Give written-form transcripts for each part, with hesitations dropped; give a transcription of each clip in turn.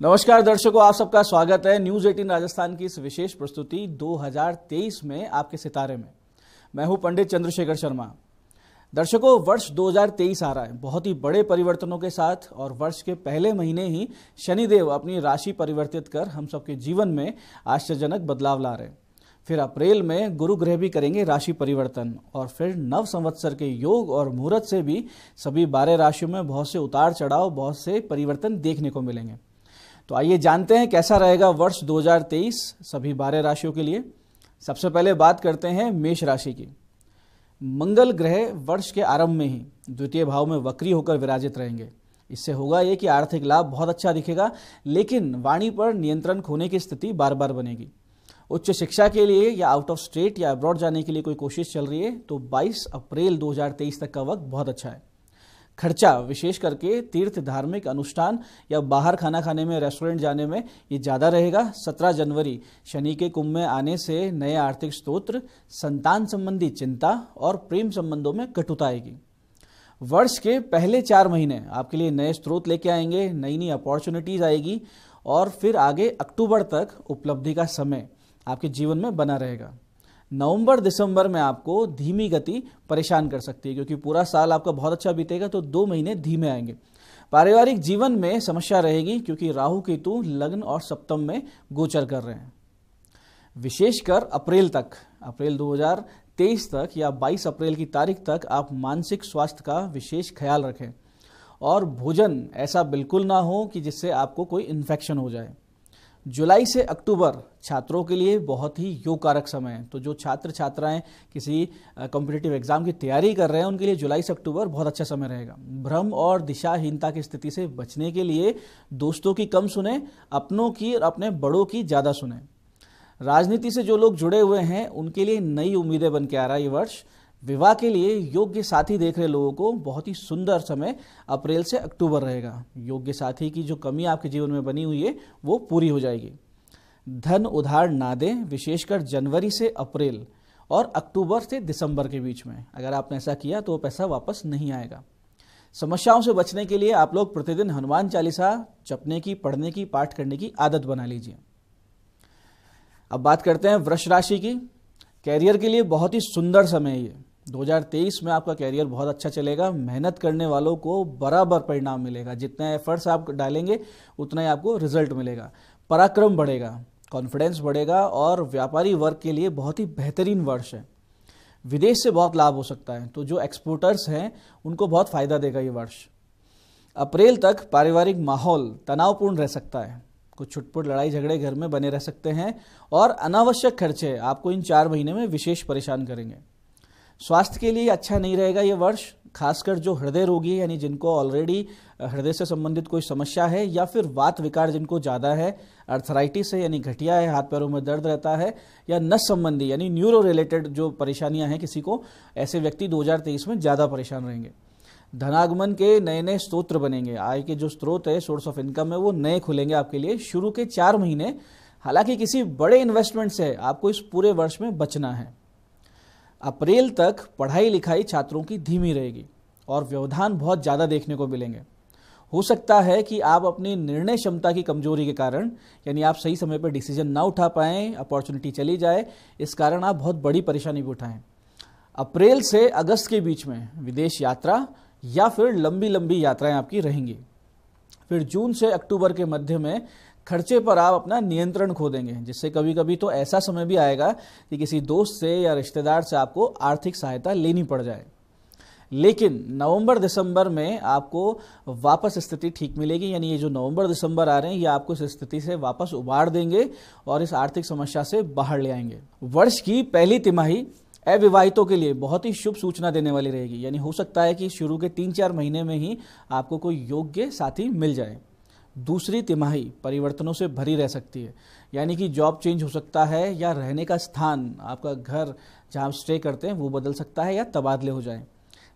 नमस्कार दर्शकों, आप सबका स्वागत है न्यूज 18 राजस्थान की इस विशेष प्रस्तुति 2023 में आपके सितारे में। मैं हूं पंडित चंद्रशेखर शर्मा। दर्शकों, वर्ष 2023 आ रहा है बहुत ही बड़े परिवर्तनों के साथ, और वर्ष के पहले महीने ही शनिदेव अपनी राशि परिवर्तित कर हम सबके जीवन में आश्चर्यजनक बदलाव ला रहे हैं। फिर अप्रैल में गुरु ग्रह भी करेंगे राशि परिवर्तन, और फिर नव संवत्सर के योग और मुहूर्त से भी सभी 12 राशियों में बहुत से उतार चढ़ाव, बहुत से परिवर्तन देखने को मिलेंगे। तो आइए जानते हैं कैसा रहेगा वर्ष 2023 सभी 12 राशियों के लिए। सबसे पहले बात करते हैं मेष राशि की। मंगल ग्रह वर्ष के आरंभ में ही द्वितीय भाव में वक्री होकर विराजित रहेंगे। इससे होगा ये कि आर्थिक लाभ बहुत अच्छा दिखेगा, लेकिन वाणी पर नियंत्रण खोने की स्थिति बार बार बनेगी। उच्च शिक्षा के लिए या आउट ऑफ स्टेट या अब्रॉड जाने के लिए कोई कोशिश चल रही है तो 22 अप्रैल 2023 तक का वक्त बहुत अच्छा है। खर्चा विशेष करके तीर्थ, धार्मिक अनुष्ठान या बाहर खाना खाने में, रेस्टोरेंट जाने में ये ज़्यादा रहेगा। 17 जनवरी शनि के कुंभ में आने से नए आर्थिक स्रोत, संतान संबंधी चिंता और प्रेम संबंधों में कटुता आएगी। वर्ष के पहले 4 महीने आपके लिए नए स्रोत लेके आएंगे, नई नई अपॉर्चुनिटीज आएगी, और फिर आगे अक्टूबर तक उपलब्धि का समय आपके जीवन में बना रहेगा। नवंबर दिसंबर में आपको धीमी गति परेशान कर सकती है, क्योंकि पूरा साल आपका बहुत अच्छा बीतेगा तो 2 महीने धीमे आएंगे। पारिवारिक जीवन में समस्या रहेगी, क्योंकि राहु केतु लग्न और सप्तम में गोचर कर रहे हैं। विशेषकर अप्रैल 2023 तक या 22 अप्रैल की तारीख तक आप मानसिक स्वास्थ्य का विशेष ख्याल रखें, और भोजन ऐसा बिल्कुल ना हो कि जिससे आपको कोई इन्फेक्शन हो जाए। जुलाई से अक्टूबर छात्रों के लिए बहुत ही योग कारक समय है। तो जो छात्र छात्राएं किसी कॉम्पिटिटिव एग्जाम की तैयारी कर रहे हैं उनके लिए जुलाई से अक्टूबर बहुत अच्छा समय रहेगा। भ्रम और दिशाहीनता की स्थिति से बचने के लिए दोस्तों की कम सुने, अपनों की और अपने बड़ों की ज़्यादा सुने। राजनीति से जो लोग जुड़े हुए हैं उनके लिए नई उम्मीदें बन के आ रहा है ये वर्ष। विवाह के लिए योग्य साथी देख रहे लोगों को बहुत ही सुंदर समय अप्रैल से अक्टूबर रहेगा। योग्य साथी की जो कमी आपके जीवन में बनी हुई है वो पूरी हो जाएगी। धन उधार ना दें, विशेषकर जनवरी से अप्रैल और अक्टूबर से दिसंबर के बीच में। अगर आपने ऐसा किया तो वो पैसा वापस नहीं आएगा। समस्याओं से बचने के लिए आप लोग प्रतिदिन हनुमान चालीसा जपने की, पढ़ने की, पाठ करने की आदत बना लीजिए। अब बात करते हैं वृष राशि की। कैरियर के लिए बहुत ही सुंदर समय है ये। 2023 में आपका कैरियर बहुत अच्छा चलेगा। मेहनत करने वालों को बराबर परिणाम मिलेगा। जितने एफर्ट्स आप डालेंगे उतना ही आपको रिजल्ट मिलेगा। पराक्रम बढ़ेगा, कॉन्फिडेंस बढ़ेगा, और व्यापारी वर्ग के लिए बहुत ही बेहतरीन वर्ष है। विदेश से बहुत लाभ हो सकता है, तो जो एक्सपोर्टर्स हैं उनको बहुत फायदा देगा ये वर्ष। अप्रैल तक पारिवारिक माहौल तनावपूर्ण रह सकता है। कुछ छुटपुट लड़ाई झगड़े घर में बने रह सकते हैं, और अनावश्यक खर्चे आपको इन 4 महीने में विशेष परेशान करेंगे। स्वास्थ्य के लिए अच्छा नहीं रहेगा ये वर्ष, खासकर जो हृदय रोगी यानी जिनको ऑलरेडी हृदय से संबंधित कोई समस्या है, या फिर वात विकार जिनको ज़्यादा है, अर्थराइटिस है यानी गठिया है, हाथ पैरों में दर्द रहता है, या नस संबंधी यानी न्यूरो रिलेटेड जो परेशानियां हैं किसी को, ऐसे व्यक्ति 2023 में ज़्यादा परेशान रहेंगे। धनागमन के नए नए स्रोत बनेंगे। आय के जो स्रोत है, सोर्स ऑफ इनकम है, वो नए खुलेंगे आपके लिए शुरू के 4 महीने। हालांकि किसी बड़े इन्वेस्टमेंट से आपको इस पूरे वर्ष में बचना है। अप्रैल तक पढ़ाई लिखाई छात्रों की धीमी रहेगी, और व्यवधान बहुत ज़्यादा देखने को मिलेंगे। हो सकता है कि आप अपनी निर्णय क्षमता की कमजोरी के कारण, यानी आप सही समय पर डिसीजन ना उठा पाएं, अपॉर्चुनिटी चली जाए, इस कारण आप बहुत बड़ी परेशानी भी उठाएं। अप्रैल से अगस्त के बीच में विदेश यात्रा या फिर लंबी लंबी यात्राएं आपकी रहेंगी। फिर जून से अक्टूबर के मध्य में खर्चे पर आप अपना नियंत्रण खो देंगे, जिससे कभी कभी तो ऐसा समय भी आएगा कि किसी दोस्त से या रिश्तेदार से आपको आर्थिक सहायता लेनी पड़ जाए। लेकिन नवंबर दिसंबर में आपको वापस स्थिति ठीक मिलेगी, यानी ये जो नवंबर दिसंबर आ रहे हैं ये आपको इस स्थिति से वापस उबार देंगे और इस आर्थिक समस्या से बाहर ले आएंगे। वर्ष की पहली तिमाही अविवाहितों के लिए बहुत ही शुभ सूचना देने वाली रहेगी, यानी हो सकता है कि शुरू के 3-4 महीने में ही आपको कोई योग्य साथी मिल जाए। दूसरी तिमाही परिवर्तनों से भरी रह सकती है, यानी कि जॉब चेंज हो सकता है, या रहने का स्थान, आपका घर जहाँ आप स्टे करते हैं वो बदल सकता है, या तबादले हो जाए।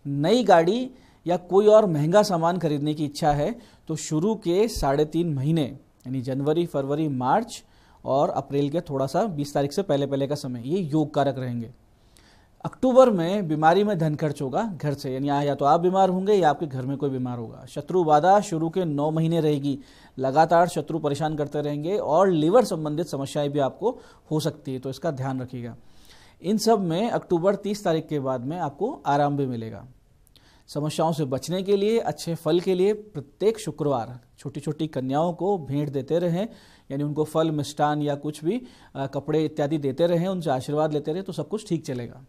नई गाड़ी या कोई और महंगा सामान खरीदने की इच्छा है तो शुरू के 3.5 महीने यानी जनवरी, फरवरी, मार्च और अप्रैल के थोड़ा सा 20 तारीख से पहले का समय ये योग कारक रहेंगे। अक्टूबर में बीमारी में धन खर्च होगा घर से, यानी या तो आप बीमार होंगे या आपके घर में कोई बीमार होगा। शत्रु बाधा शुरू के 9 महीने रहेगी, लगातार शत्रु परेशान करते रहेंगे और लिवर संबंधित समस्याएं भी आपको हो सकती है, तो इसका ध्यान रखिएगा। इन सब में अक्टूबर 30 तारीख के बाद में आपको आराम भी मिलेगा। समस्याओं से बचने के लिए, अच्छे फल के लिए प्रत्येक शुक्रवार छोटी छोटी कन्याओं को भेंट देते रहें, यानी उनको फल, मिष्ठान या कुछ भी कपड़े इत्यादि देते रहें, उनसे आशीर्वाद लेते रहें, तो सब कुछ ठीक चलेगा।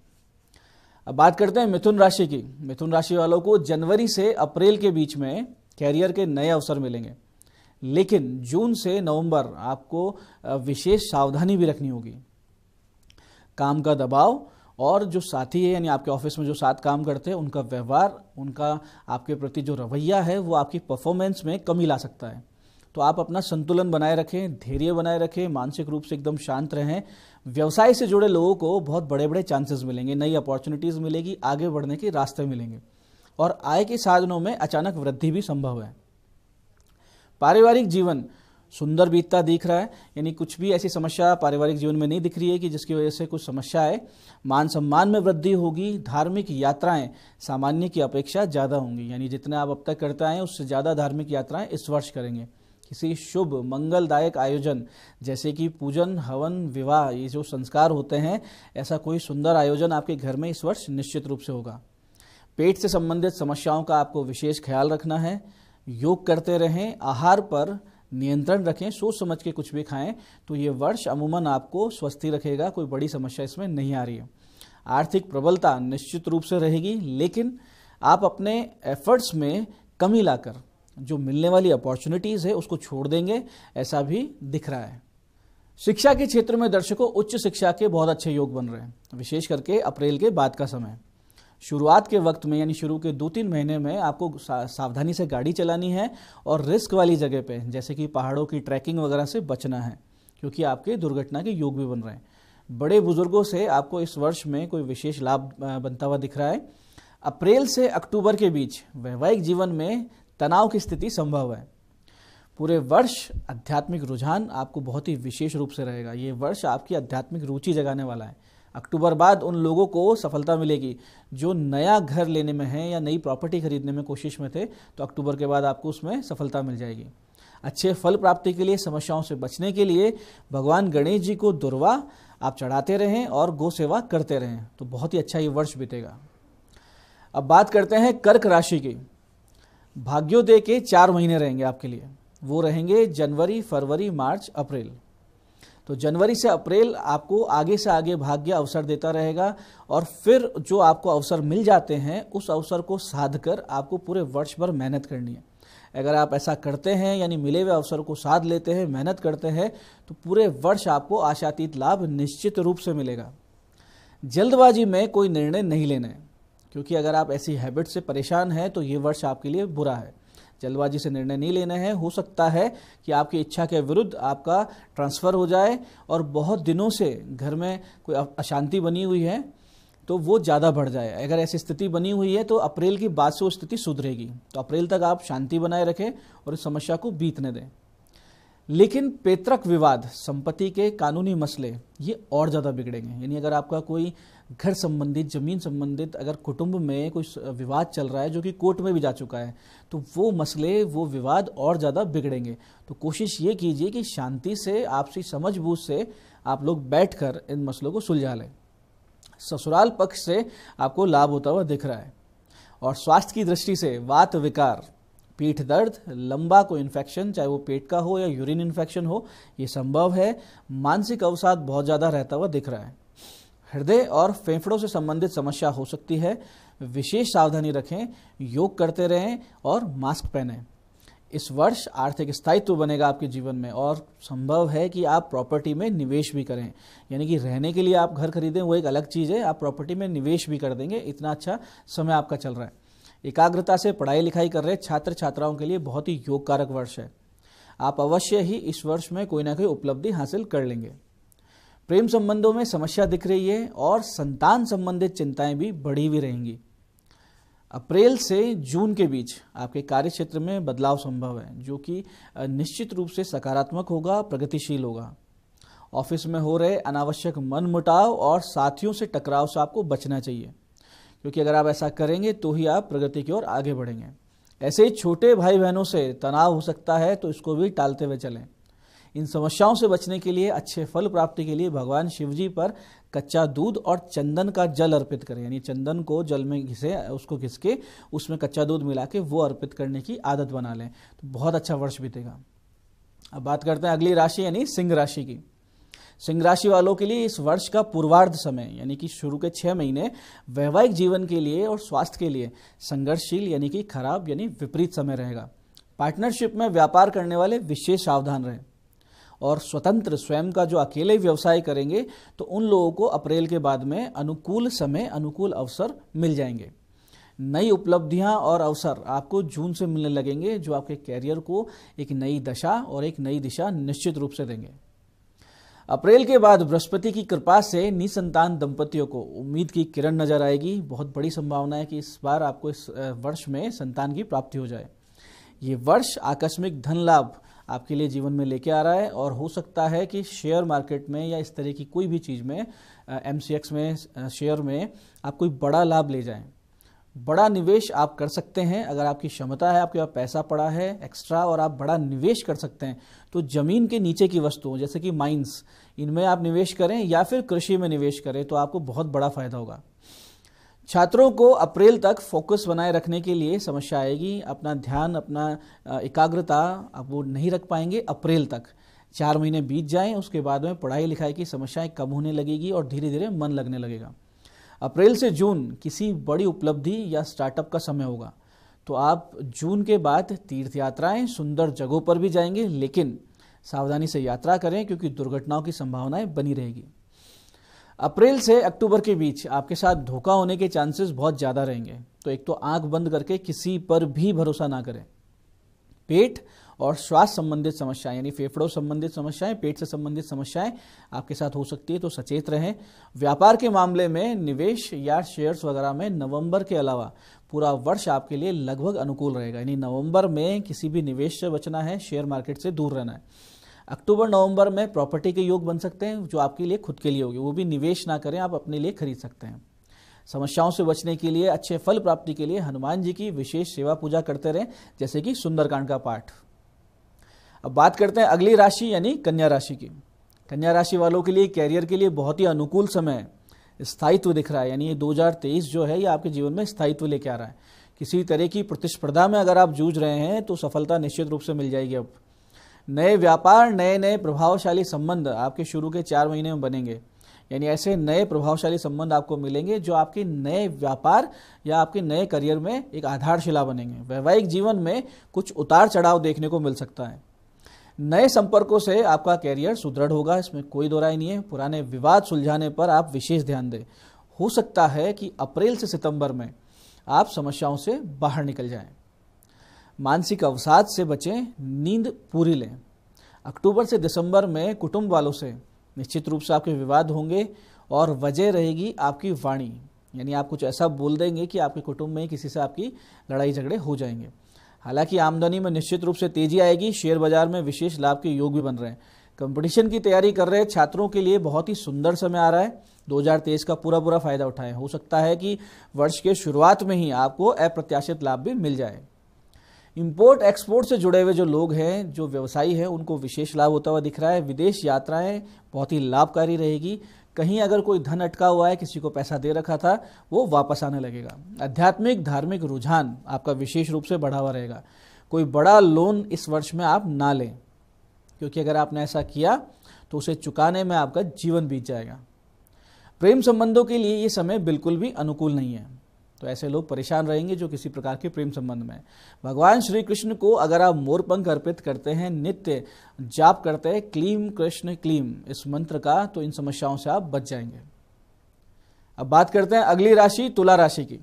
अब बात करते हैं मिथुन राशि की। मिथुन राशि वालों को जनवरी से अप्रैल के बीच में कैरियर के नए अवसर मिलेंगे, लेकिन जून से नवंबर आपको विशेष सावधानी भी रखनी होगी। काम का दबाव और जो साथी है, यानी आपके ऑफिस में जो साथ काम करते हैं, उनका व्यवहार, उनका आपके प्रति जो रवैया है, वो आपकी परफॉर्मेंस में कमी ला सकता है। तो आप अपना संतुलन बनाए रखें, धैर्य बनाए रखें, मानसिक रूप से एकदम शांत रहें। व्यवसाय से जुड़े लोगों को बहुत बड़े बड़े चांसेस मिलेंगे, नई अपॉर्चुनिटीज़ मिलेगी, आगे बढ़ने के रास्ते मिलेंगे और आय के साधनों में अचानक वृद्धि भी संभव है। पारिवारिक जीवन सुंदर बीतता दिख रहा है, यानी कुछ भी ऐसी समस्या पारिवारिक जीवन में नहीं दिख रही है कि जिसकी वजह से कुछ समस्या है। मान सम्मान में वृद्धि होगी। धार्मिक यात्राएं सामान्य की अपेक्षा ज़्यादा होंगी, यानी जितने आप अब तक करते आए हैं उससे ज़्यादा धार्मिक यात्राएं इस वर्ष करेंगे। किसी शुभ मंगलदायक आयोजन जैसे कि पूजन, हवन, विवाह, ये जो संस्कार होते हैं, ऐसा कोई सुंदर आयोजन आपके घर में इस वर्ष निश्चित रूप से होगा। पेट से संबंधित समस्याओं का आपको विशेष ख्याल रखना है। योग करते रहें, आहार पर नियंत्रण रखें, सोच समझ के कुछ भी खाएं, तो ये वर्ष अमूमन आपको स्वस्थी रखेगा। कोई बड़ी समस्या इसमें नहीं आ रही है। आर्थिक प्रबलता निश्चित रूप से रहेगी, लेकिन आप अपने एफर्ट्स में कमी लाकर जो मिलने वाली अपॉर्चुनिटीज़ है उसको छोड़ देंगे, ऐसा भी दिख रहा है। शिक्षा के क्षेत्र में दर्शकों उच्च शिक्षा के बहुत अच्छे योग बन रहे हैं, विशेष करके अप्रैल के बाद का समय। शुरुआत के वक्त में, यानी शुरू के 2-3 महीने में आपको सावधानी से गाड़ी चलानी है और रिस्क वाली जगह पे जैसे कि पहाड़ों की ट्रैकिंग वगैरह से बचना है, क्योंकि आपके दुर्घटना के योग भी बन रहे हैं। बड़े बुजुर्गों से आपको इस वर्ष में कोई विशेष लाभ बनता हुआ दिख रहा है। अप्रैल से अक्टूबर के बीच वैवाहिक जीवन में तनाव की स्थिति संभव है। पूरे वर्ष आध्यात्मिक रुझान आपको बहुत ही विशेष रूप से रहेगा। ये वर्ष आपकी आध्यात्मिक रुचि जगाने वाला है। अक्टूबर बाद उन लोगों को सफलता मिलेगी जो नया घर लेने में है या नई प्रॉपर्टी खरीदने में कोशिश में थे, तो अक्टूबर के बाद आपको उसमें सफलता मिल जाएगी। अच्छे फल प्राप्ति के लिए, समस्याओं से बचने के लिए भगवान गणेश जी को दुर्वा आप चढ़ाते रहें और गौ सेवा करते रहें, तो बहुत ही अच्छा ये वर्ष बीतेगा। अब बात करते हैं कर्क राशि की। भाग्योदय के 4 महीने रहेंगे आपके लिए। वो रहेंगे जनवरी, फरवरी, मार्च, अप्रैल। तो जनवरी से अप्रैल आपको आगे से आगे भाग्य अवसर देता रहेगा और फिर जो आपको अवसर मिल जाते हैं उस अवसर को साध कर आपको पूरे वर्ष भर मेहनत करनी है। अगर आप ऐसा करते हैं, यानी मिले हुए अवसर को साध लेते हैं, मेहनत करते हैं, तो पूरे वर्ष आपको आशातीत लाभ निश्चित रूप से मिलेगा। जल्दबाजी में कोई निर्णय नहीं लेना है, क्योंकि अगर आप ऐसी हैबिट से परेशान हैं तो ये वर्ष आपके लिए बुरा है। जल्दबाजी से निर्णय नहीं लेना है। हो सकता है कि आपकी इच्छा के विरुद्ध आपका ट्रांसफ़र हो जाए और बहुत दिनों से घर में कोई अशांति बनी हुई है तो वो ज़्यादा बढ़ जाए। अगर ऐसी स्थिति बनी हुई है तो अप्रैल की बाद से वो स्थिति सुधरेगी। तो अप्रैल तक आप शांति बनाए रखें और इस समस्या को बीतने दें। लेकिन पैतृक विवाद, संपत्ति के कानूनी मसले, ये और ज़्यादा बिगड़ेंगे। यानी अगर आपका कोई घर संबंधित, ज़मीन संबंधित अगर कुटुंब में कोई विवाद चल रहा है जो कि कोर्ट में भी जा चुका है, तो वो मसले, वो विवाद और ज़्यादा बिगड़ेंगे। तो कोशिश ये कीजिए कि शांति से, आपसी समझबूझ से आप लोग बैठकर इन मसलों को सुलझा लें। ससुराल पक्ष से आपको लाभ होता हुआ दिख रहा है। और स्वास्थ्य की दृष्टि से वात विकार, पीठ दर्द, लंबा कोई इन्फेक्शन, चाहे वो पेट का हो या यूरिन इन्फेक्शन हो, ये संभव है। मानसिक अवसाद बहुत ज़्यादा रहता हुआ दिख रहा है। हृदय और फेफड़ों से संबंधित समस्या हो सकती है, विशेष सावधानी रखें, योग करते रहें और मास्क पहनें। इस वर्ष आर्थिक स्थायित्व बनेगा आपके जीवन में और संभव है कि आप प्रॉपर्टी में निवेश भी करें। यानी कि रहने के लिए आप घर खरीदें वो एक अलग चीज़ है, आप प्रॉपर्टी में निवेश भी कर देंगे। इतना अच्छा समय आपका चल रहा है। एकाग्रता से पढ़ाई लिखाई कर रहे छात्र छात्राओं के लिए बहुत ही योग कारक वर्ष है। आप अवश्य ही इस वर्ष में कोई ना कोई उपलब्धि हासिल कर लेंगे। प्रेम संबंधों में समस्या दिख रही है और संतान संबंधित चिंताएं भी बढ़ी हुई रहेंगी। अप्रैल से जून के बीच आपके कार्य क्षेत्र में बदलाव संभव है, जो कि निश्चित रूप से सकारात्मक होगा, प्रगतिशील होगा। ऑफिस में हो रहे अनावश्यक मनमुटाव और साथियों से टकराव से आपको बचना चाहिए, क्योंकि अगर आप ऐसा करेंगे तो ही आप प्रगति की ओर आगे बढ़ेंगे। ऐसे ही छोटे भाई बहनों से तनाव हो सकता है, तो इसको भी टालते हुए चलें। इन समस्याओं से बचने के लिए, अच्छे फल प्राप्ति के लिए भगवान शिव जी पर कच्चा दूध और चंदन का जल अर्पित करें, यानी चंदन को जल में उसको घिस के उसमें कच्चा दूध मिला के वो अर्पित करने की आदत बना लें, तो बहुत अच्छा वर्ष बीतेगा। अब बात करते हैं अगली राशि यानी सिंह राशि की। सिंह राशि वालों के लिए इस वर्ष का पूर्वार्ध समय यानी कि शुरू के 6 महीने वैवाहिक जीवन के लिए और स्वास्थ्य के लिए संघर्षशील यानी कि खराब यानी विपरीत समय रहेगा। पार्टनरशिप में व्यापार करने वाले विशेष सावधान रहें, और स्वतंत्र स्वयं का जो अकेले व्यवसाय करेंगे तो उन लोगों को अप्रैल के बाद में अनुकूल समय, अनुकूल अवसर मिल जाएंगे। नई उपलब्धियां और अवसर आपको जून से मिलने लगेंगे, जो आपके कैरियर को एक नई दशा और एक नई दिशा निश्चित रूप से देंगे। अप्रैल के बाद बृहस्पति की कृपा से निसंतान दंपतियों को उम्मीद की किरण नजर आएगी। बहुत बड़ी संभावना है कि इस बार आपको इस वर्ष में संतान की प्राप्ति हो जाए। ये वर्ष आकस्मिक धन लाभ आपके लिए जीवन में लेके आ रहा है, और हो सकता है कि शेयर मार्केट में या इस तरह की कोई भी चीज़ में, MCX में, शेयर में आप कोई बड़ा लाभ ले जाएं। बड़ा निवेश आप कर सकते हैं अगर आपकी क्षमता है, आपके पास पैसा पड़ा है एक्स्ट्रा और आप बड़ा निवेश कर सकते हैं, तो जमीन के नीचे की वस्तुओं जैसे कि माइंस, इनमें आप निवेश करें या फिर कृषि में निवेश करें, तो आपको बहुत बड़ा फायदा होगा। छात्रों को अप्रैल तक फोकस बनाए रखने के लिए समस्या आएगी। अपना ध्यान, अपना एकाग्रता आप वो नहीं रख पाएंगे अप्रैल तक। 4 महीने बीत जाएं, उसके बाद में पढ़ाई लिखाई की समस्याएं कम होने लगेगी और धीरे धीरे मन लगने लगेगा। अप्रैल से जून किसी बड़ी उपलब्धि या स्टार्टअप का समय होगा, तो आप जून के बाद तीर्थ यात्राएं, सुंदर जगहों पर भी जाएंगे, लेकिन सावधानी से यात्रा करें क्योंकि दुर्घटनाओं की संभावनाएं बनी रहेगी। अप्रैल से अक्टूबर के बीच आपके साथ धोखा होने के चांसेस बहुत ज़्यादा रहेंगे, तो एक तो आंख बंद करके किसी पर भी भरोसा ना करें। पेट और श्वास संबंधित समस्याएं यानी फेफड़ों संबंधित समस्याएं, पेट से संबंधित समस्याएं आपके साथ हो सकती है, तो सचेत रहें। व्यापार के मामले में निवेश या शेयर्स वगैरह में नवंबर के अलावा पूरा वर्ष आपके लिए लगभग अनुकूल रहेगा, यानी नवंबर में किसी भी निवेश से बचना है, शेयर मार्केट से दूर रहना है। अक्टूबर नवंबर में प्रॉपर्टी के योग बन सकते हैं जो आपके लिए खुद के लिए होगी, वो भी निवेश ना करें, आप अपने लिए खरीद सकते हैं। समस्याओं से बचने के लिए, अच्छे फल प्राप्ति के लिए हनुमान जी की विशेष सेवा पूजा करते रहें, जैसे कि सुंदरकांड का पाठ। अब बात करते हैं अगली राशि यानी कन्या राशि की। कन्या राशि वालों के लिए कैरियर के लिए बहुत ही अनुकूल समय है। स्थायित्व दिख रहा है, यानी ये 2023 जो है ये आपके जीवन में स्थायित्व लेके आ रहा है। किसी तरह की प्रतिस्पर्धा में अगर आप जूझ रहे हैं तो सफलता निश्चित रूप से मिल जाएगी। अब नए व्यापार, नए नए प्रभावशाली संबंध आपके शुरू के 4 महीने में बनेंगे, यानी ऐसे नए प्रभावशाली संबंध आपको मिलेंगे जो आपके नए व्यापार या आपके नए करियर में एक आधारशिला बनेंगे। वैवाहिक जीवन में कुछ उतार चढ़ाव देखने को मिल सकता है। नए संपर्कों से आपका कैरियर सुदृढ़ होगा, इसमें कोई दो राय नहीं है। पुराने विवाद सुलझाने पर आप विशेष ध्यान दें। हो सकता है कि अप्रैल से सितंबर में आप समस्याओं से बाहर निकल जाएं। मानसिक अवसाद से बचें, नींद पूरी लें। अक्टूबर से दिसंबर में कुटुंब वालों से निश्चित रूप से आपके विवाद होंगे और वजह रहेगी आपकी वाणी, यानी आप कुछ ऐसा बोल देंगे कि आपके कुटुंब में किसी से आपकी लड़ाई झगड़े हो जाएंगे। हालांकि आमदनी में निश्चित रूप से तेजी आएगी। शेयर बाजार में विशेष लाभ के योग भी बन रहे हैं। कंपटीशन की तैयारी कर रहे छात्रों के लिए बहुत ही सुंदर समय आ रहा है। 2023 का पूरा फायदा उठाएं। हो सकता है कि वर्ष के शुरुआत में ही आपको अप्रत्याशित लाभ भी मिल जाए। इंपोर्ट एक्सपोर्ट से जुड़े हुए जो लोग हैं, जो व्यवसायी हैं, उनको विशेष लाभ होता हुआ दिख रहा है। विदेश यात्राएं बहुत ही लाभकारी रहेगी। कहीं अगर कोई धन अटका हुआ है, किसी को पैसा दे रखा था, वो वापस आने लगेगा। आध्यात्मिक धार्मिक रुझान आपका विशेष रूप से बढ़ा हुआ रहेगा। कोई बड़ा लोन इस वर्ष में आप ना लें, क्योंकि अगर आपने ऐसा किया तो उसे चुकाने में आपका जीवन बीत जाएगा। प्रेम संबंधों के लिए ये समय बिल्कुल भी अनुकूल नहीं है, तो ऐसे लोग परेशान रहेंगे जो किसी प्रकार के प्रेम संबंध में। भगवान श्री कृष्ण को अगर आप मोरपंख अर्पित करते हैं, नित्य जाप करते हैं क्लीम कृष्ण क्लीम इस मंत्र का, तो इन समस्याओं से आप बच जाएंगे। अब बात करते हैं अगली राशि तुला राशि की।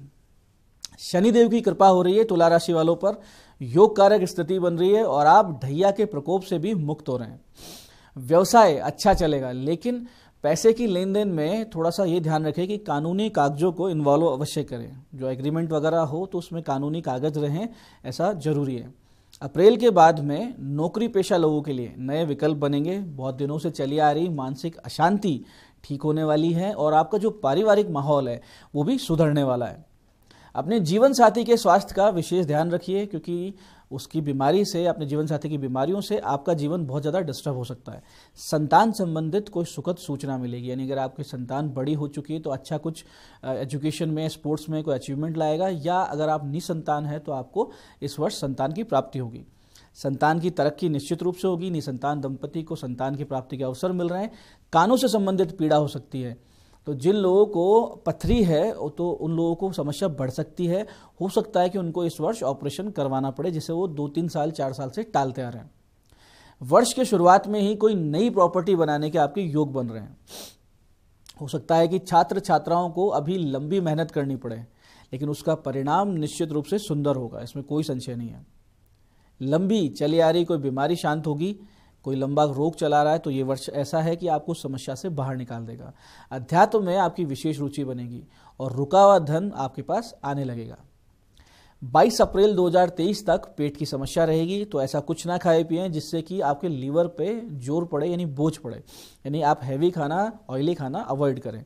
शनिदेव की कृपा हो रही है तुला राशि वालों पर, योग कारक स्थिति बन रही है और आप ढैया के प्रकोप से भी मुक्त हो रहे हैं। व्यवसाय अच्छा चलेगा, लेकिन पैसे की लेन देन में थोड़ा सा ये ध्यान रखें कि कानूनी कागजों को इन्वॉल्व अवश्य करें। जो एग्रीमेंट वगैरह हो तो उसमें कानूनी कागज रहें, ऐसा जरूरी है। अप्रैल के बाद में नौकरी पेशा लोगों के लिए नए विकल्प बनेंगे। बहुत दिनों से चली आ रही मानसिक अशांति ठीक होने वाली है और आपका जो पारिवारिक माहौल है वो भी सुधरने वाला है। अपने जीवन साथी के स्वास्थ्य का विशेष ध्यान रखिए, क्योंकि उसकी बीमारी से, अपने जीवन साथी की बीमारियों से आपका जीवन बहुत ज़्यादा डिस्टर्ब हो सकता है। संतान संबंधित कोई सुखद सूचना मिलेगी, यानी अगर आपकी संतान बड़ी हो चुकी है तो अच्छा कुछ एजुकेशन में, स्पोर्ट्स में कोई अचीवमेंट लाएगा, या अगर आप निसंतान है तो आपको इस वर्ष संतान की प्राप्ति होगी। संतान की तरक्की निश्चित रूप से होगी। निसंतान दंपति को संतान की प्राप्ति के अवसर मिल रहे हैं। कानों से संबंधित पीड़ा हो सकती है, तो जिन लोगों को पथरी है तो उन लोगों को समस्या बढ़ सकती है। हो सकता है कि उनको इस वर्ष ऑपरेशन करवाना पड़े, जिसे वो 2-3 साल 4 साल से टालते आ रहे हैं। वर्ष के शुरुआत में ही कोई नई प्रॉपर्टी बनाने के आपके योग बन रहे हैं। हो सकता है कि छात्र छात्राओं को अभी लंबी मेहनत करनी पड़े, लेकिन उसका परिणाम निश्चित रूप से सुंदर होगा, इसमें कोई संशय नहीं है। लंबी चली आ रही कोई बीमारी शांत होगी। कोई लंबा रोग चला रहा है तो ये वर्ष ऐसा है कि आपको समस्या से बाहर निकाल देगा। अध्यात्म में आपकी विशेष रुचि बनेगी और रुका हुआ धन आपके पास आने लगेगा। 22 अप्रैल 2023 तक पेट की समस्या रहेगी, तो ऐसा कुछ ना खाए पिए जिससे कि आपके लीवर पे जोर पड़े, यानी बोझ पड़े। यानी आप हैवी खाना, ऑयली खाना अवॉइड करें।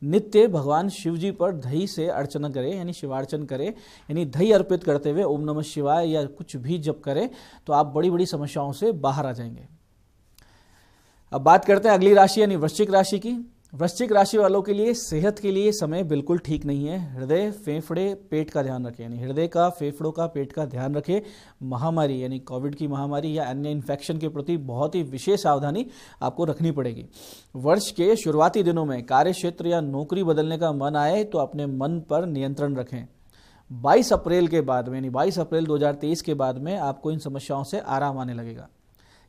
नित्य भगवान शिव जी पर दही से अर्चना करें, यानी शिवार्चन करें, यानी दही अर्पित करते हुए ओम नमः शिवाय या कुछ भी जप करें, तो आप बड़ी बड़ी समस्याओं से बाहर आ जाएंगे। अब बात करते हैं अगली राशि यानी वृश्चिक राशि की। वृश्चिक राशि वालों के लिए सेहत के लिए समय बिल्कुल ठीक नहीं है। हृदय, फेफड़े, पेट का ध्यान रखें, यानी हृदय का, फेफड़ों का, पेट का ध्यान रखें। महामारी यानी कोविड की महामारी या अन्य इन्फेक्शन के प्रति बहुत ही विशेष सावधानी आपको रखनी पड़ेगी। वर्ष के शुरुआती दिनों में कार्य क्षेत्र या नौकरी बदलने का मन आए तो अपने मन पर नियंत्रण रखें। 22 अप्रैल के बाद में, यानी 22 अप्रैल 2023 के बाद में आपको इन समस्याओं से आराम आने लगेगा।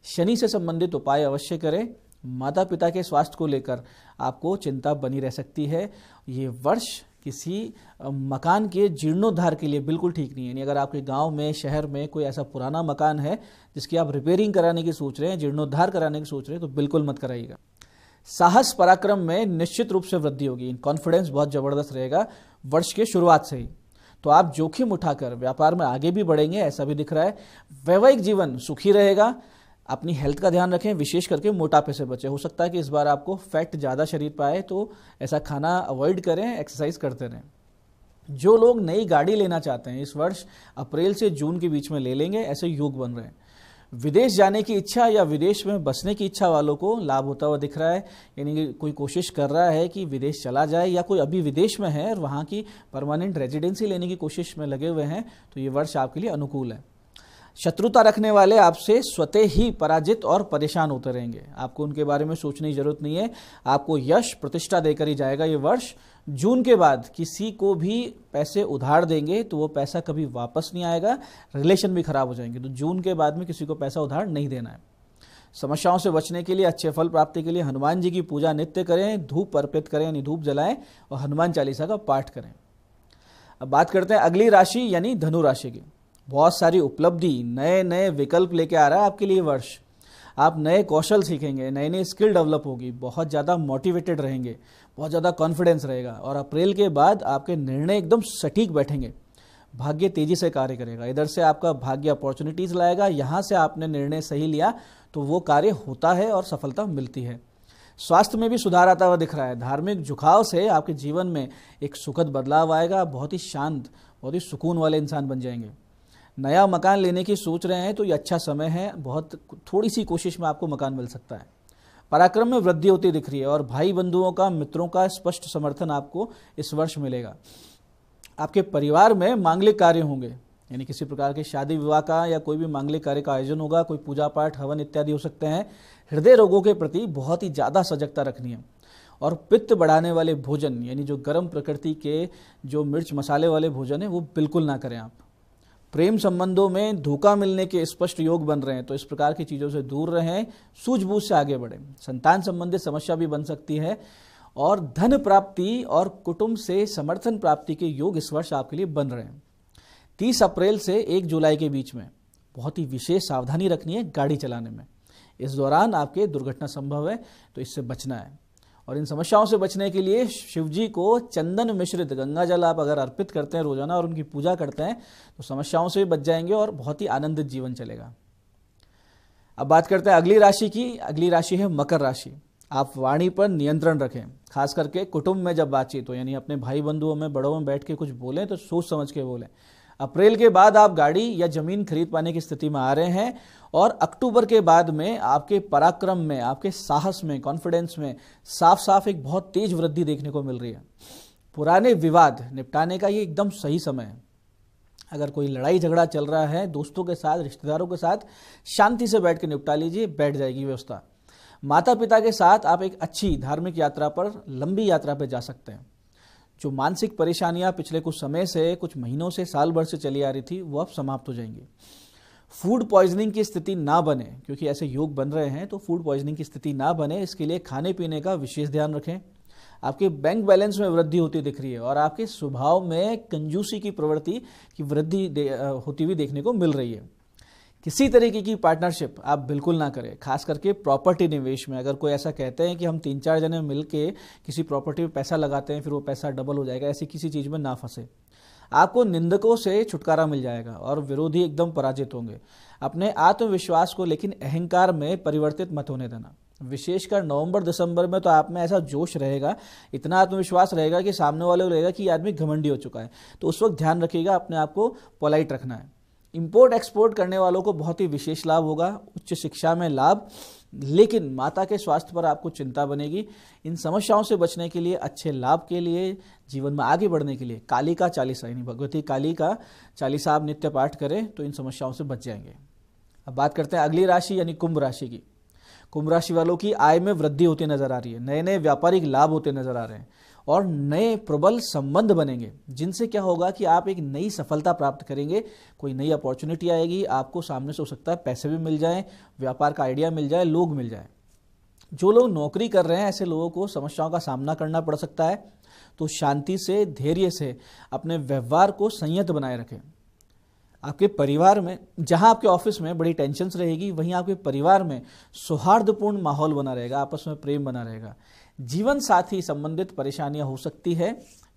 शनि से संबंधित उपाय अवश्य करें। माता पिता के स्वास्थ्य को लेकर आपको चिंता बनी रह सकती है। ये वर्ष किसी मकान के जीर्णोद्धार के लिए बिल्कुल ठीक नहीं है। यानी अगर आपके गांव में, शहर में कोई ऐसा पुराना मकान है जिसकी आप रिपेयरिंग कराने की सोच रहे हैं, जीर्णोद्धार कराने की सोच रहे हैं, तो बिल्कुल मत कराइएगा। साहस पराक्रम में निश्चित रूप से वृद्धि होगी। कॉन्फिडेंस बहुत जबरदस्त रहेगा वर्ष के शुरुआत से ही, तो आप जोखिम उठाकर व्यापार में आगे भी बढ़ेंगे, ऐसा भी दिख रहा है। वैवाहिक जीवन सुखी रहेगा। अपनी हेल्थ का ध्यान रखें, विशेष करके मोटापे से बचें। हो सकता है कि इस बार आपको फैट ज़्यादा शरीर पर आए, तो ऐसा खाना अवॉइड करें, एक्सरसाइज करते रहें। जो लोग नई गाड़ी लेना चाहते हैं इस वर्ष अप्रैल से जून के बीच में ले लेंगे, ऐसे योग बन रहे हैं। विदेश जाने की इच्छा या विदेश में बसने की इच्छा वालों को लाभ होता हुआ दिख रहा है। यानी कि कोई कोशिश कर रहा है कि विदेश चला जाए, या कोई अभी विदेश में है और वहाँ की परमानेंट रेजिडेंसी लेने की कोशिश में लगे हुए हैं, तो ये वर्ष आपके लिए अनुकूल है। शत्रुता रखने वाले आपसे स्वतः ही पराजित और परेशान होते रहेंगे। आपको उनके बारे में सोचने की जरूरत नहीं है। आपको यश प्रतिष्ठा देकर ही जाएगा ये वर्ष। जून के बाद किसी को भी पैसे उधार देंगे तो वो पैसा कभी वापस नहीं आएगा, रिलेशन भी खराब हो जाएंगे। तो जून के बाद में किसी को पैसा उधार नहीं देना है। समस्याओं से बचने के लिए, अच्छे फल प्राप्ति के लिए हनुमान जी की पूजा नित्य करें, धूप अर्पित करें यानी धूप जलाएं, और हनुमान चालीसा का पाठ करें। अब बात करते हैं अगली राशि यानी धनु राशि की। बहुत सारी उपलब्धि, नए नए विकल्प लेके आ रहा है आपके लिए वर्ष। आप नए कौशल सीखेंगे, नई नई स्किल डेवलप होगी, बहुत ज़्यादा मोटिवेटेड रहेंगे, बहुत ज़्यादा कॉन्फिडेंस रहेगा, और अप्रैल के बाद आपके निर्णय एकदम सटीक बैठेंगे। भाग्य तेजी से कार्य करेगा। इधर से आपका भाग्य अपॉर्चुनिटीज़ लाएगा, यहाँ से आपने निर्णय सही लिया तो वो कार्य होता है और सफलता मिलती है। स्वास्थ्य में भी सुधार आता हुआ दिख रहा है। धार्मिक झुकाव से आपके जीवन में एक सुखद बदलाव आएगा। बहुत ही शांत, बहुत ही सुकून वाले इंसान बन जाएंगे। नया मकान लेने की सोच रहे हैं तो ये अच्छा समय है। बहुत थोड़ी सी कोशिश में आपको मकान मिल सकता है। पराक्रम में वृद्धि होती दिख रही है और भाई बंधुओं का, मित्रों का स्पष्ट समर्थन आपको इस वर्ष मिलेगा। आपके परिवार में मांगलिक कार्य होंगे, यानी किसी प्रकार के शादी विवाह का या कोई भी मांगलिक कार्य का आयोजन होगा, कोई पूजा पाठ, हवन इत्यादि हो सकते हैं। हृदय रोगों के प्रति बहुत ही ज़्यादा सजगता रखनी है। और पित्त बढ़ाने वाले भोजन, यानी जो गर्म प्रकृति के जो मिर्च मसाले वाले भोजन है, वो बिल्कुल ना करें आप। प्रेम संबंधों में धोखा मिलने के स्पष्ट योग बन रहे हैं, तो इस प्रकार की चीज़ों से दूर रहें, सूझबूझ से आगे बढ़ें। संतान संबंधित समस्या भी बन सकती है। और धन प्राप्ति और कुटुंब से समर्थन प्राप्ति के योग इस वर्ष आपके लिए बन रहे हैं। 30 अप्रैल से 1 जुलाई के बीच में बहुत ही विशेष सावधानी रखनी है गाड़ी चलाने में। इस दौरान आपके दुर्घटना संभव है, तो इससे बचना है। और इन समस्याओं से बचने के लिए शिव जी को चंदन मिश्रित गंगा जल आप अगर अर्पित करते हैं रोजाना और उनकी पूजा करते हैं तो समस्याओं से भी बच जाएंगे और बहुत ही आनंदित जीवन चलेगा। अब बात करते हैं अगली राशि की। अगली राशि है मकर राशि। आप वाणी पर नियंत्रण रखें, खास करके कुटुंब में जब बातचीत हो, यानी अपने भाई बंधुओं में बड़ों में बैठ के कुछ बोलें तो सोच समझ के बोलें। अप्रैल के बाद आप गाड़ी या जमीन खरीद पाने की स्थिति में आ रहे हैं और अक्टूबर के बाद में आपके पराक्रम में, आपके साहस में, कॉन्फिडेंस में साफ साफ एक बहुत तेज वृद्धि देखने को मिल रही है। पुराने विवाद निपटाने का ये एकदम सही समय है। अगर कोई लड़ाई झगड़ा चल रहा है दोस्तों के साथ, रिश्तेदारों के साथ, शांति से बैठ के निपटा लीजिए, बैठ जाएगी व्यवस्था। माता पिता के साथ आप एक अच्छी धार्मिक यात्रा पर, लंबी यात्रा पर जा सकते हैं। जो मानसिक परेशानियां पिछले कुछ समय से, कुछ महीनों से, साल भर से चली आ रही थी, वो अब समाप्त हो जाएंगी। फूड पॉइजनिंग की स्थिति ना बने, क्योंकि ऐसे योग बन रहे हैं, तो फूड पॉइजनिंग की स्थिति ना बने इसके लिए खाने पीने का विशेष ध्यान रखें। आपके बैंक बैलेंस में वृद्धि होती दिख रही है और आपके स्वभाव में कंजूसी की प्रवृत्ति की वृद्धि होती हुई देखने को मिल रही है। किसी तरीके की पार्टनरशिप आप बिल्कुल ना करें, खास करके प्रॉपर्टी निवेश में। अगर कोई ऐसा कहते हैं कि हम 3-4 जने मिलके किसी प्रॉपर्टी में पैसा लगाते हैं फिर वो पैसा डबल हो जाएगा, ऐसी किसी चीज़ में ना फंसे। आपको निंदकों से छुटकारा मिल जाएगा और विरोधी एकदम पराजित होंगे। अपने आत्मविश्वास को लेकिन अहंकार में परिवर्तित मत होने देना। विशेषकर नवंबर दिसंबर में तो आप में ऐसा जोश रहेगा, इतना आत्मविश्वास रहेगा कि सामने वाले को लगेगा कि ये आदमी घमंडी हो चुका है। तो उस वक्त ध्यान रखिएगा, अपने आप को पोलाइट रखना है। इंपोर्ट एक्सपोर्ट करने वालों को बहुत ही विशेष लाभ होगा, उच्च शिक्षा में लाभ, लेकिन माता के स्वास्थ्य पर आपको चिंता बनेगी। इन समस्याओं से बचने के लिए, अच्छे लाभ के लिए, जीवन में आगे बढ़ने के लिए काली का चालीसा, यानी भगवती काली का चालीसा आप नित्य पाठ करें तो इन समस्याओं से बच जाएंगे। अब बात करते हैं अगली राशि यानी कुंभ राशि की। कुंभ राशि वालों की आय में वृद्धि होती नजर आ रही है, नए नए व्यापारिक लाभ होते नजर आ रहे हैं और नए प्रबल संबंध बनेंगे, जिनसे क्या होगा कि आप एक नई सफलता प्राप्त करेंगे। कोई नई अपॉर्चुनिटी आएगी, आपको सामने से हो सकता है पैसे भी मिल जाएं, व्यापार का आइडिया मिल जाए, लोग मिल जाए। जो लोग नौकरी कर रहे हैं ऐसे लोगों को समस्याओं का सामना करना पड़ सकता है, तो शांति से, धैर्य से अपने व्यवहार को संयत बनाए रखें। आपके परिवार में, जहां आपके ऑफिस में बड़ी टेंशन्स रहेगी, वहीं आपके परिवार में सौहार्दपूर्ण माहौल बना रहेगा, आपस में प्रेम बना रहेगा। जीवन साथी संबंधित परेशानियां हो सकती है,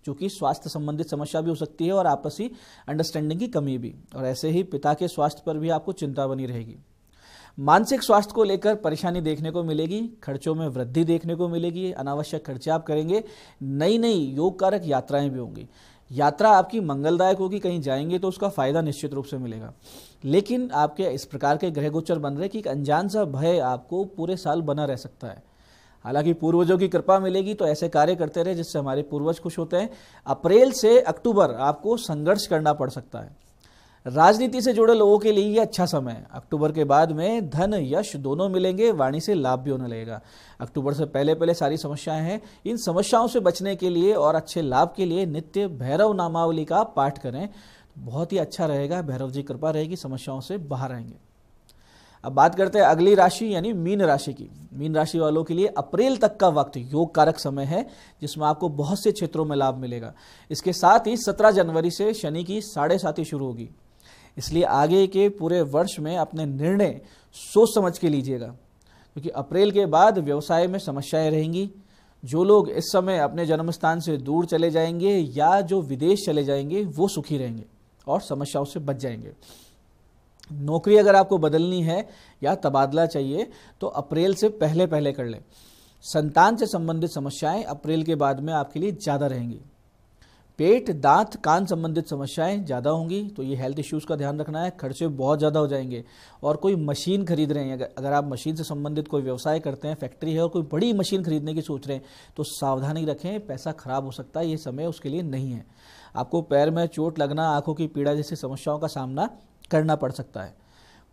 जो कि स्वास्थ्य संबंधित समस्या भी हो सकती है और आपसी अंडरस्टैंडिंग की कमी भी, और ऐसे ही पिता के स्वास्थ्य पर भी आपको चिंता बनी रहेगी। मानसिक स्वास्थ्य को लेकर परेशानी देखने को मिलेगी, खर्चों में वृद्धि देखने को मिलेगी, अनावश्यक खर्चे आप करेंगे, नई नई योग कारक यात्राएं भी होंगी। यात्रा आपकी मंगलदायक होगी, कहीं जाएंगे तो उसका फायदा निश्चित रूप से मिलेगा। लेकिन आपके इस प्रकार के ग्रह गोचर बन रहे कि एक अनजान सा भय आपको पूरे साल बना रह सकता है। हालांकि पूर्वजों की कृपा मिलेगी तो ऐसे कार्य करते रहे जिससे हमारे पूर्वज खुश होते हैं। अप्रैल से अक्टूबर आपको संघर्ष करना पड़ सकता है। राजनीति से जुड़े लोगों के लिए ये अच्छा समय है। अक्टूबर के बाद में धन यश दोनों मिलेंगे, वाणी से लाभ भी होने लगेगा। अक्टूबर से पहले पहले सारी समस्याएं हैं, इन समस्याओं से बचने के लिए और अच्छे लाभ के लिए नित्य भैरव नामावली का पाठ करें, बहुत ही अच्छा रहेगा। भैरव जी कृपा रहेगी, समस्याओं से बाहर आएंगे। अब बात करते हैं अगली राशि यानी मीन राशि की। मीन राशि वालों के लिए अप्रैल तक का वक्त योग कारक समय है, जिसमें आपको बहुत से क्षेत्रों में लाभ मिलेगा। इसके साथ ही 17 जनवरी से शनि की 7.5 शुरू होगी, इसलिए आगे के पूरे वर्ष में अपने निर्णय सोच समझ के लीजिएगा, क्योंकि अप्रैल के बाद व्यवसाय में समस्याएं रहेंगी। जो लोग इस समय अपने जन्म स्थान से दूर चले जाएंगे या जो विदेश चले जाएंगे वो सुखी रहेंगे और समस्याओं से बच जाएंगे। नौकरी अगर आपको बदलनी है या तबादला चाहिए तो अप्रैल से पहले पहले कर लें। संतान से संबंधित समस्याएं अप्रैल के बाद में आपके लिए ज़्यादा रहेंगी। पेट, दांत, कान संबंधित समस्याएं ज़्यादा होंगी, तो ये हेल्थ इश्यूज़ का ध्यान रखना है। खर्चे बहुत ज़्यादा हो जाएंगे। और कोई मशीन खरीद रहे हैं, अगर आप मशीन से संबंधित कोई व्यवसाय करते हैं, फैक्ट्री है और कोई बड़ी मशीन खरीदने की सोच रहे हैं, तो सावधानी रखें, पैसा खराब हो सकता है, ये समय उसके लिए नहीं है। आपको पैर में चोट लगना, आंखों की पीड़ा जैसी समस्याओं का सामना करना पड़ सकता है।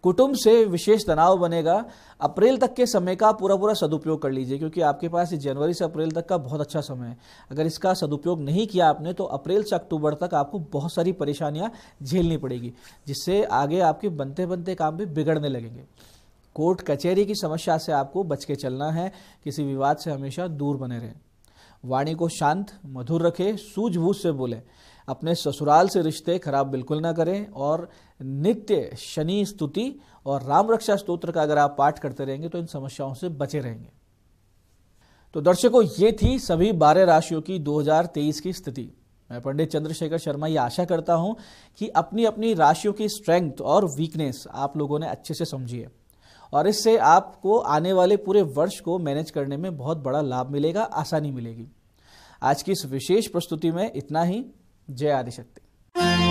कुटुंब से विशेष तनाव बनेगा। अप्रैल तक के समय का पूरा सदुपयोग कर लीजिए, क्योंकि आपके पास जनवरी से अप्रैल तक का बहुत अच्छा समय है। अगर इसका सदुपयोग नहीं किया आपने तो अप्रैल से अक्टूबर तक आपको बहुत सारी परेशानियां झेलनी पड़ेगी, जिससे आगे आपके बनते बनते काम भी बिगड़ने लगेंगे। कोर्ट कचहरी की समस्या से आपको बच के चलना है, किसी विवाद से हमेशा दूर बने रहें। वाणी को शांत मधुर रखें, सूझबूझ से बोलें। अपने ससुराल से रिश्ते खराब बिल्कुल ना करें और नित्य शनि स्तुति और राम रक्षा स्तोत्र का अगर आप पाठ करते रहेंगे तो इन समस्याओं से बचे रहेंगे। तो दर्शकों, ये थी सभी 12 राशियों की 2023 की स्थिति। मैं पंडित चंद्रशेखर शर्मा ये आशा करता हूं कि अपनी अपनी राशियों की स्ट्रेंथ और वीकनेस आप लोगों ने अच्छे से समझी है और इससे आपको आने वाले पूरे वर्ष को मैनेज करने में बहुत बड़ा लाभ मिलेगा, आसानी मिलेगी। आज की इस विशेष प्रस्तुति में इतना ही। जय आदिशक्ति।